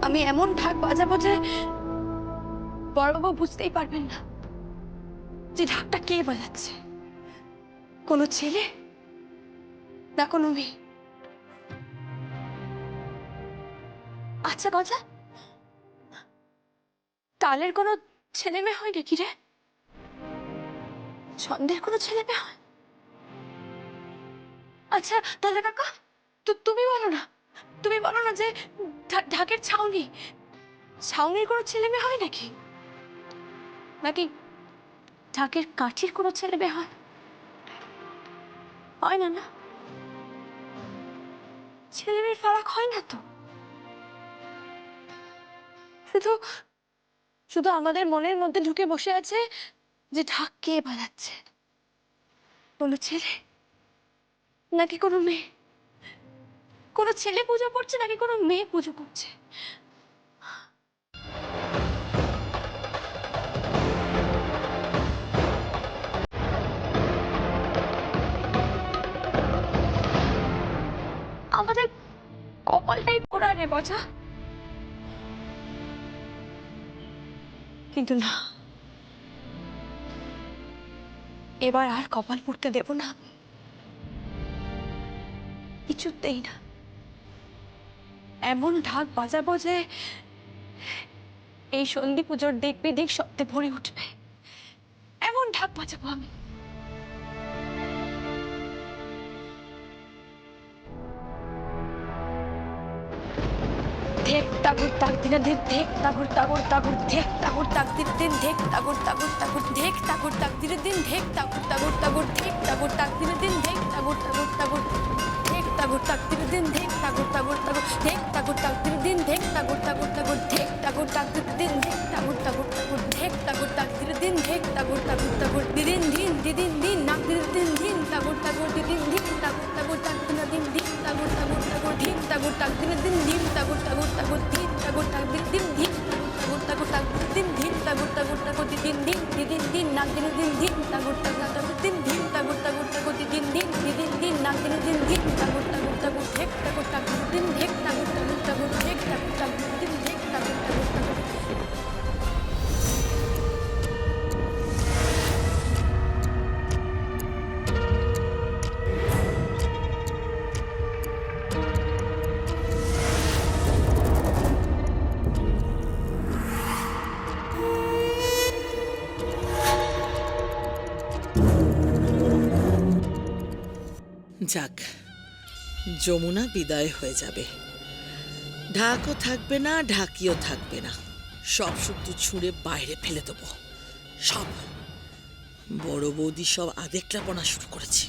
আমি এমন ঢাক বাজাবো যে বড়বাবু বুঝতেই পারবেন না যে ঢাকটা কে বাজাচ্ছে। কোনো ছেলে না কোনো মেয়ে। আচ্ছা গজা, তালের কোনো ছেলে মেয়ে হয় নাকি রে? ছন্দের কোনো ছেলে মেয়ে হয়? আচ্ছা তাহলে কাকা, তুমি বলো না, তুমি বলো না যে ঢাকের ছাউনির কোনো ছেলে মেয়ে হয় নাকি? নাকি ঢাকের কাঠির কোনো ছেলে মেয়ে হয়? হয় না, না? ছেলে মেয়ের ফারাক হয় না তো। শুধু শুধু আমাদের মনের মধ্যে ঢুকে বসে আছে যে ঢাক কে বাজাচ্ছে, কোনো ছেলে নাকি কোনো মেয়ে? কোনো ছেলে পুজো করছে নাকি কোনো মেয়ে পুজো করছে? আমাদের কপালটাই পোড়া রে বজা। কিন্তু না, এবার আর কপাল পুড়তে দেব না, কিছুতেই না। এমন ঢাক বাজাবো যে এই সন্ধি পুজোর দিক বিদিক শব্দে ভরে উঠবে। এমন ঢাক বাজাবো আমি। ধেক তাগুর তাক দিনে দিন ধেক তাগুর তাগুর তাগুর ধেক তাগুর তাক দিনে দিন ধেক তাগুর তাগুর তাগুর ধেক তাগুর তাক দিনে দিন ধেক তাগুর তাগুর তাগুর ধেক তাগুর তাক দিনে দিন ধেক তাগুর তাগুর তাগুর ধেক তাগুর তাক দিনে দিন ধেক তাগুর তাগুর তাগুর ধেক তাগুর তাক দিনে দিন ধেক তাগুর তাগুর তাগুর ধেক তাগুর তাক দিনে দিন ধেক তাগুর তাগুর তাগুর ধেক তাগুর তাক দিনে দিন ধেক তাগুর তাগুর তাগুর দিদিন দিন দিদিন দিন নাক দিনে দিন দিন তাগুর তাগুর দিদিন দিন তাগুর তাগুর তাক দিনে দিন দিন তাগুর তাগুর তাগুর দিন তাগুর তাক দিনে দিন দিন তাগুর তাগুর তাগুর দিন তাগুর তাক দিনে দিন দিন তাগুর তাগুর তাক দিন দিন তাগুর তাগুর তাগুর দিদিন দিন দিদিন দিন নাক দিনে দিন দিন তাগুর তাগুর তাগুর দিন দিন তাগুর তাগুর তাগুর দিদিন দিন দিদিন দিন নাক দিনে দিন দিন তাগুর তাগুর তাগুর ঢেক তাগুর তাক দিন ঢেক তাগুর তাগুর তাগুর ঢেক তাগুর তাক দিন ঢেক তাগুর তাগুর তাগুর। যাক, যমুনা বিদায় হয়ে যাবে। ঢাকও থাকবে না, ঢাকিও থাকবে না, সব শুদ্ধ ছুঁড়ে বাইরে ফেলে দেবো। সব বড় বৌদি সব আদেকলাপনা শুরু করেছে।